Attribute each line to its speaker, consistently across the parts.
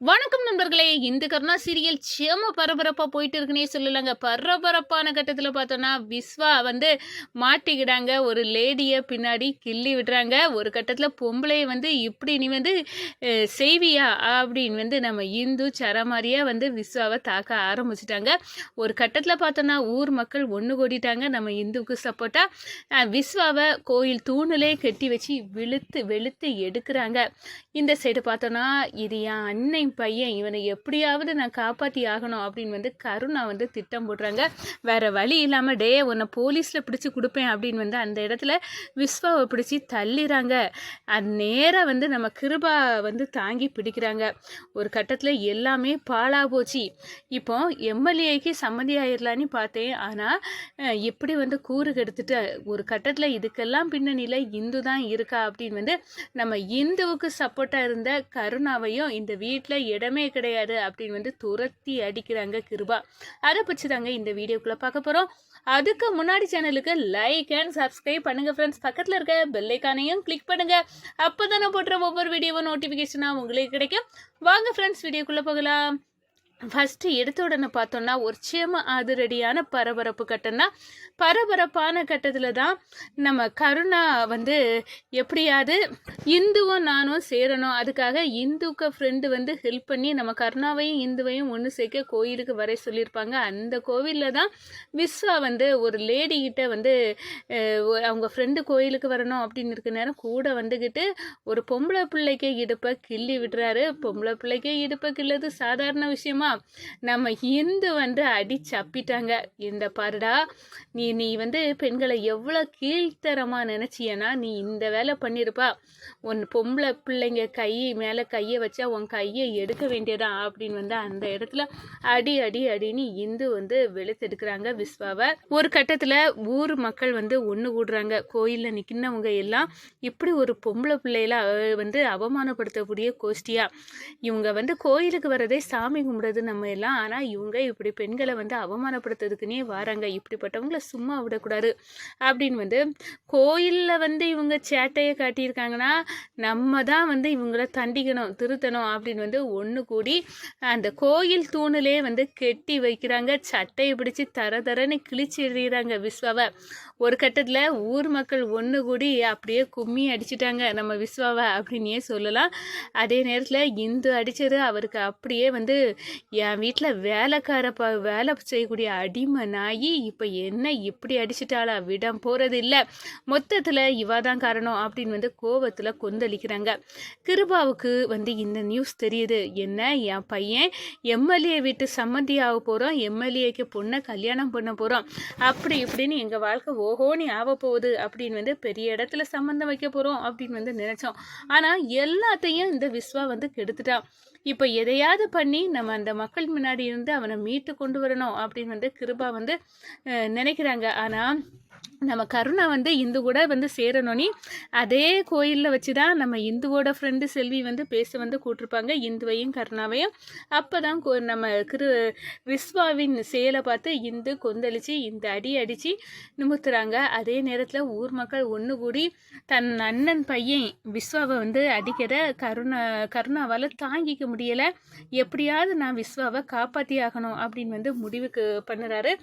Speaker 1: வணக்கம் நண்பர்களே. இந்த கருணா சீரியல் செம பரபரப்பாக போயிட்டு இருக்குன்னே சொல்லலாங்க. பரபரப்பான கட்டத்தில் பார்த்தோன்னா விஸ்வா மாட்டிக்கிடாங்க. ஒரு லேடியை பின்னாடி கிள்ளி விடுறாங்க. ஒரு கட்டத்தில் பொம்பளையை இப்படி நீ செய்வியா அப்படின்னு நம்ம இந்து சரமாரியாக விஸ்வாவை தாக்க ஆரம்பிச்சிட்டாங்க. ஒரு கட்டத்தில் பார்த்தோன்னா ஊர் மக்கள் ஒன்று கூடிட்டாங்க. நம்ம இந்துவுக்கு சப்போர்ட்டாக விஸ்வாவை கோயில் தூணிலே கட்டி வச்சு வெளுத்து எடுக்கிறாங்க. இந்த சைடு பார்த்தோன்னா இது என் அன்னை பையன், இவனை எப்படியாவது நான் காப்பாற்றி ஆகணும் அப்படின்னு கருணா திட்டம் போடுறாங்க. வேற வழி இல்லாமல் உன்னை போலீஸில் பிடிச்சி கொடுப்பேன் அப்படின்னு அந்த இடத்துல விஸ்வாவை பிடிச்சி தள்ளிறாங்க. அது நேராக நம்ம கிருபா தாங்கி பிடிக்கிறாங்க. ஒரு கட்டத்தில் எல்லாமே பாழா போச்சு. இப்போ எம்எல்ஏக்கு சம்மதி ஆயிடலான்னு பார்த்தேன். ஆனால் எப்படி கூறு கெடுத்துட்டு ஒரு கட்டத்தில் இதுக்கெல்லாம் பின்னணியில் இந்து தான் இருக்கா அப்படின்னு நம்ம இந்துவுக்கு சப்போர்ட்டாக இருந்த கருணாவையும் இந்த வீட்டில் இடமே கிடையாது அப்படின்னு துரத்தி அடிக்கிறாங்க கிருபா. அதை பற்றி தாங்க இந்த வீடியோக்குள்ளே பார்க்க போகிறோம். அதுக்கு முன்னாடி சேனலுக்கு லைக் அண்ட் சப்ஸ்கிரைப் பண்ணுங்கள் ஃப்ரெண்ட்ஸ். பக்கத்தில் இருக்க பெல் ஐக்கானையும் கிளிக் பண்ணுங்கள். அப்போ தான் நான் போடுற ஒவ்வொரு வீடியோவும் நோட்டிஃபிகேஷனாக உங்களுக்கு கிடைக்கும். வாங்க ஃப்ரெண்ட்ஸ் வீடியோக்குள்ளே போகலாம். ஃபஸ்ட்டு எடுத்த உடனே பார்த்தோன்னா ஒரு சேம அதிரடியான பரபரப்பான கட்டத்தில் தான் நம்ம கருணா எப்படியாவது இந்துவும் நானும் சேரணும். அதுக்காக இந்துக்கு ஃப்ரெண்டு ஹெல்ப் பண்ணி நம்ம கருணாவையும் இந்துவையும் ஒன்று சேர்க்க கோயிலுக்கு வர சொல்லியிருப்பாங்க. அந்த கோவிலில் தான் விஸ்வா ஒரு லேடிக்கிட்ட அவங்க ஃப்ரெண்டு கோயிலுக்கு வரணும் அப்படின்னு இருக்க நேரம் கூட வந்துக்கிட்டு ஒரு பொம்பளை பிள்ளைக்கு இடுப்பை கிள்ளி விடுறாரு. பொம்பளை பிள்ளைக்கு இடுப்பை கிள்ளது சாதாரண விஷயமா? நம்ம இந்து அடிச்சு அப்பிட்டாங்க. இந்த பாருடா, நீ பெண்களை எவ்வளோ கீழ்த்தரமாக நினச்சியனா நீ இந்த வேலை பண்ணியிருப்பா. உன் பொம்பளை பிள்ளைங்க கை மேலே கையை வச்சா உன் கையை எடுக்க வேண்டியதான் அப்படின்னு அந்த இடத்துல அடின்னு இந்து வெளுத்தெடுக்கிறாங்க விஸ்வாவை. ஒரு கட்டத்தில் ஊர் மக்கள் ஒன்று கூடுறாங்க. கோயிலில் நிற்கினவங்க எல்லாம் இப்படி ஒரு பொம்பளை பிள்ளையில அவமானப்படுத்தக்கூடிய கோஷ்டியா. இவங்க கோயிலுக்கு வரதே சாமி கும்பிடுறது நம்ம எல்லாம். ஆனால் இவங்க இப்படி பெண்களை அவமானப்படுத்துறதுக்குன்னே வராங்க. இப்படிப்பட்டவங்கள சும்மா விடக்கூடாது அப்படின்னு கோயிலில் இவங்க சேட்டையை காட்டியிருக்காங்கன்னா நம்ம தான் இவங்கள தண்டிக்கணும், திருத்தணும் அப்படின்னு ஒன்று கூடி அந்த கோயில் தூணிலே கெட்டி வைக்கிறாங்க. சட்டையை பிடிச்சி தரன்னு கிழிச்சு எறிகிறாங்க விஸ்வாவை. ஒரு கட்டத்தில் ஊர் மக்கள் ஒன்று கூடி அப்படியே கும்மி அடிச்சிட்டாங்க நம்ம விஸ்வாவை அப்படின்னே சொல்லலாம். அதே நேரத்தில் இந்து அடித்தது அவருக்கு அப்படியே என் வீட்டில் வேலை செய்யக்கூடிய அடிமை நாயி இப்போ என்ன இப்படி அடிச்சிட்டாளா, விடம் போகிறது இல்லை, மொத்தத்தில் இவா தான் காரணம் அப்படின்னு கோபத்தில் கொந்தளிக்கிறாங்க. கிருபாவுக்கு இந்த நியூஸ் தெரியுது. என்ன, என் பையன் எம்எல்ஏ வீட்டு சம்மந்தி ஆக போகிறோம், எம்எல்ஏக்கு பொண்ணை கல்யாணம் பண்ண போகிறோம், அப்படி இப்படின்னு எங்கள் வாழ்க்கை ஓஹோன்னு ஆக போகுது அப்படின்னு பெரிய இடத்துல சம்மந்தம் வைக்க போகிறோம் அப்படின்னு நினச்சோம். ஆனால் எல்லாத்தையும் இந்த விஸ்வா கெடுத்துட்டான். இப்போ எதையாவது பண்ணி நம்ம அந்த மக்கள் முன்னாடி இருந்து அவனை மீட்டு கொண்டு வரணும் அப்படின்னு கிருபா நினைக்கிறாங்க. ஆனால் நம்ம கருணா இந்து கூட சேரணும்னு அதே கோயிலில் வச்சு தான் நம்ம இந்துவோட ஃப்ரெண்டு செல்வி பேச கூட்டிருப்பாங்க இந்துவையும் கருணாவையும். அப்போ தான் நம்ம விஸ்வாவின் செயலை பார்த்து இந்து கொந்தளிச்சு இந்த அடித்து நிமித்துறாங்க. அதே நேரத்தில் ஊர் மக்கள் ஒன்று கூடி தன் அண்ணன் பையன் விஸ்வாவை அடிக்கிற கருணாவால் தாங்கிக்க முடியலை. எப்படியாவது நான் விஸ்வாவை காப்பாற்றி ஆகணும் அப்படின்னு முடிவுக்கு பண்ணுறாரு.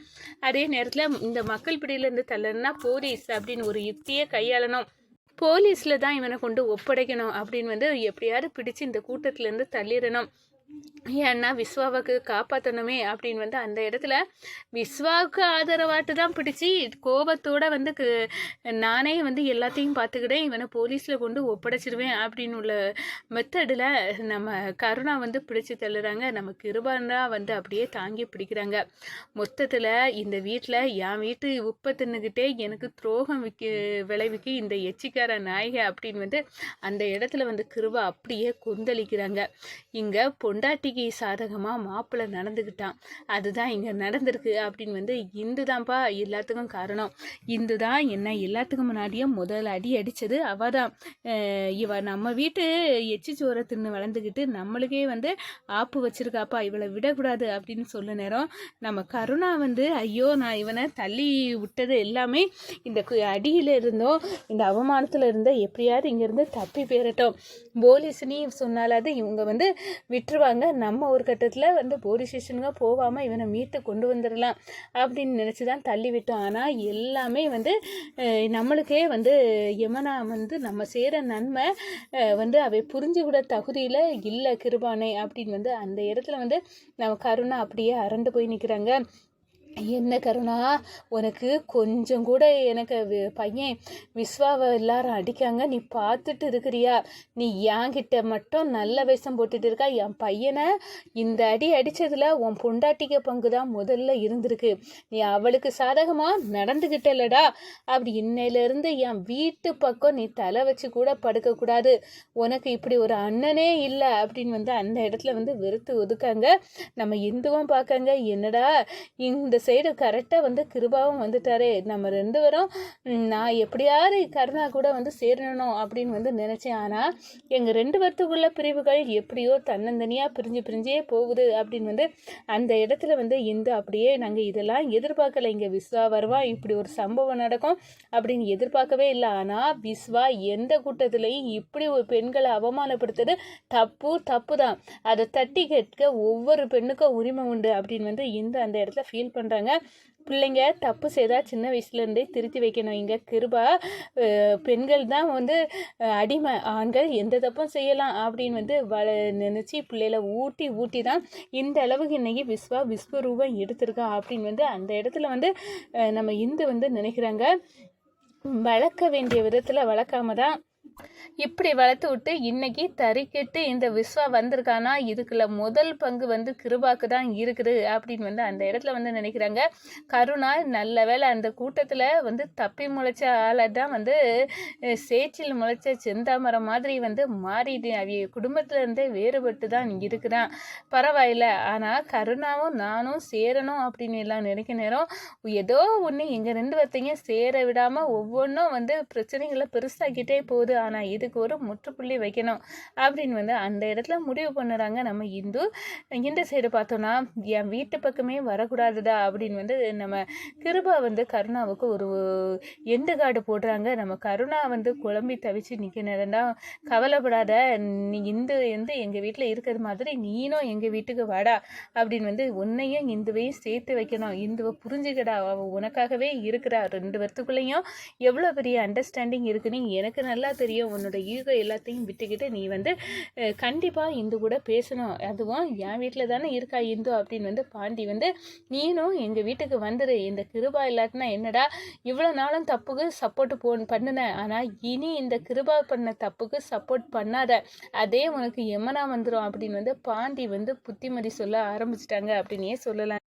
Speaker 1: அதே நேரத்தில் இந்த மக்கள் பிடியிலேருந்து தள்ளனா போலீஸ் அப்படின்னு ஒரு யுக்தியை கையாளணும், போலீஸில் தான் இவனை கொண்டு ஒப்படைக்கணும் அப்படின்னு எப்படியாவது பிடிச்சு இந்த கூட்டத்திலேருந்து தள்ளிடணும். ஏன்னா விஸ்வாவுக்கு காப்பாற்றணுமே அப்படின்னு அந்த இடத்துல விஸ்வாவுக்கு ஆதரவாட்டு தான் பிடிச்சி கோபத்தோட நானே எல்லாத்தையும் பார்த்துக்கிட்டேன், இவனை போலீஸில் கொண்டு ஒப்படைச்சிடுவேன் அப்படின்னு உள்ள மெத்தடில் நம்ம கருணா பிடிச்சி தள்ளுறாங்க. நம்ம கிருபாண்டா அப்படியே தாங்கி பிடிக்கிறாங்க. மொத்தத்தில் இந்த வீட்டில் என் வீட்டு உப்பை தின்னுக்கிட்டே எனக்கு துரோகம் விளைவிக்கு இந்த எச்சிக்கார நாயகை அப்படின்னு அந்த இடத்துல கிருபா அப்படியே கொந்தளிக்கிறாங்க. இங்கே பொண்டாட்டிக்கு சாதகமாக மாப்பிள்ளை நடந்துக்கிட்டான், அதுதான் இங்கே நடந்திருக்கு அப்படின்னு இந்து தான்ப்பா எல்லாத்துக்கும் காரணம், இந்து தான் என்ன எல்லாத்துக்கும் முன்னாடியே முதல் அடித்தது அவள் தான். இவ நம்ம வீட்டு எச்சி சோரை தின்னு வளர்ந்துக்கிட்டு நம்மளுக்கே ஆப்பு வச்சிருக்காப்பா, இவளை விடக்கூடாது அப்படின்னு சொல்ல நேரம் நம்ம கருணா ஐயோ நான் இவனை தள்ளி விட்டது எல்லாமே இந்த அடியில் இருந்தோ இந்த அவமானத்தில் இருந்தோ எப்படியாவது இங்கேருந்து தப்பி போயிடட்டும், போலீஸ்னி சொன்னாலாவது இவங்க விட்டுருவாங்க போவாங்க. நம்ம ஒரு கட்டத்தில் வந்து போலீஸ் ஸ்டேஷனுங்க போகாமல் இவனை மீட்டு கொண்டு வந்துடலாம் அப்படின்னு நினச்சி தான் தள்ளி விட்டோம். ஆனால் எல்லாமே வந்து நம்மளுக்கே வந்து யமனா வந்து நம்ம செய்கிற நன்மை வந்து அவை புரிஞ்சுவிட தகுதியில் இல்லை கிருபானே அப்படின்னு வந்து அந்த இடத்துல வந்து நம்ம கருணா அப்படியே அரண்டு போய் நிற்கிறாங்க. என்ன கருணா, உனக்கு கொஞ்சம் கூட எனக்கு பையன் விஸ்வாவை எல்லாரும் அடிக்காங்க, நீ பார்த்துட்டு இருக்கிறியா? நீ என்கிட்ட மட்டும் நல்ல வேஷம் போட்டுட்டு இருக்கா. என் பையனை இந்த அடி அடித்ததில் உன் பொண்டாட்டிக்க பங்கு தான் முதல்ல இருந்திருக்கு. நீ அவளுக்கு சாதகமாக நடந்துக்கிட்டலடா. அப்படி இன்னையிலேருந்து என் வீட்டு பக்கம் நீ தலை வச்சு கூட படுக்கக்கூடாது. உனக்கு இப்படி ஒரு அண்ணனே இல்லை அப்படின்னு வந்து அந்த இடத்துல வந்து வெறுத்து ஒதுக்காங்க. நம்ம இந்துவும் பார்க்காங்க, என்னடா இந்த சைடு கரெக்டாக வந்து கிருபாவும் வந்துட்டாரே, நம்ம 2 பேரும் நான் எப்படியாவது கருணா கூட வந்து சேரணும் அப்படின்னு வந்து நினச்சேன். ஆனால் எங்கள் 2 பேர்த்துக்குள்ள பிரிவுகள் எப்படியோ தன்னந்தனியாக பிரிஞ்சே போகுது அப்படின்னு வந்து அந்த இடத்துல வந்து இந்து அப்படியே நாங்கள் இதெல்லாம் எதிர்பார்க்கல, இங்கே விஸ்வா வருவா, இப்படி ஒரு சம்பவம் நடக்கும் அப்படின்னு எதிர்பார்க்கவே இல்லை. ஆனால் விஸ்வா எந்த கூட்டத்திலையும் இப்படி ஒரு பெண்களை அவமானப்படுத்துறது தப்பு தான். அதை தட்டி கேட்க ஒவ்வொரு பெண்ணுக்கும் உரிமை உண்டு அப்படின்னு வந்து இந்த அந்த இடத்துல ஃபீல் பண்ணுறாங்க. பிள்ளைங்க தப்பு செய்தால் சின்ன வயசுலேருந்தே திருத்தி வைக்கணும். இங்கே கிருபா பெண்கள் தான் வந்து அடிமை, ஆண்கள் எந்த தப்பும் செய்யலாம் அப்படின்னு வந்து நினச்சி பிள்ளைகளை ஊட்டி தான் இந்த அளவுக்கு இன்றைக்கி விஸ்வரூபம் எடுத்திருக்கான் அப்படின்னு வந்து அந்த இடத்துல வந்து நம்ம இந்து வந்து நினைக்கிறாங்க. வளர்க்க வேண்டிய விதத்தில் வளர்க்காம தான் இப்படி வளர்த்து விட்டு இன்னைக்கு தறிக்கெட்டு இந்த விஸ்வா வந்திருக்கானா, இதுக்குள்ள முதல் பங்கு வந்து கிருபாக்கு தான் இருக்குது அப்படின்னு வந்து அந்த இடத்துல வந்து நினைக்கிறாங்க. கருணா நல்ல வேளை அந்த கூட்டத்தில் வந்து தப்பி முளைச்ச ஆளை தான் வந்து சேச்சில் முளைச்ச செந்தாமரம் மாதிரி வந்து மாறிட்டு அவைய குடும்பத்துல இருந்தே வேறுபட்டு தான் இருக்குதான். பரவாயில்ல, ஆனால் கருணாவும் நானும் சேரணும் அப்படின்னு எல்லாம் நினைக்க நேரம் ஏதோ ஒன்று எங்கள் 2 பேர்த்தையும் சேர விடாமல் ஒவ்வொன்றும் வந்து பிரச்சனைகளை பெருசாக்கிட்டே போகுது. ஆனால் இதுக்கு ஒரு முற்றுப்புள்ளி வைக்கணும் அப்படின்னு வந்து அந்த இடத்துல முடிவு பண்ணுறாங்க நம்ம இந்து. இந்த சைடு பார்த்தோன்னா என் வீட்டு பக்கமே வரக்கூடாதுடா அப்படின்னு வந்து நம்ம கிருபா வந்து கருணாவுக்கு ஒரு எண்டு கார்டு போடுறாங்க. நம்ம கருணா வந்து குழம்பி தவிச்சு நிற்க நேரம்டா, கவலைப்படாத, நீ இந்து வந்து எங்கள் வீட்டில் இருக்கிறது மாதிரி நீனும் எங்கள் வீட்டுக்கு வாடா அப்படின்னு வந்து உன்னையும் இந்துவையும் சேர்த்து வைக்கணும். இந்துவை புரிஞ்சுக்கடா, அவள் உனக்காகவே இருக்கிறா. 2 பேர்த்துக்குள்ளேயும் எவ்வளோ பெரிய அண்டர்ஸ்டாண்டிங் இருக்குன்னு எனக்கு நல்லா தெரியும். உன்னோட ஈகோ எல்லாத்தையும் விட்டுக்கிட்டு நீ வந்து கண்டிப்பாக இந்து கூட பேசணும். அதுவும் என் வீட்டில் தானே இருக்கா இந்து அப்படின்னு வந்து பாண்டி வந்து நீனும் எங்கள் வீட்டுக்கு வந்துடு. இந்த கிருபா இல்லாட்டினா என்னடா, இவ்வளோ நாளும் தப்புக்கு சப்போர்ட் பண்ணினேன், ஆனால் இனி இந்த கிருபா பண்ண தப்புக்கு சப்போர்ட் பண்ணாத, அதே உனக்கு எமனா வந்துடும் அப்படின்னு வந்து பாண்டி வந்து புத்திமதி சொல்ல ஆரம்பிச்சிட்டாங்க அப்படின்னே சொல்லலாம்.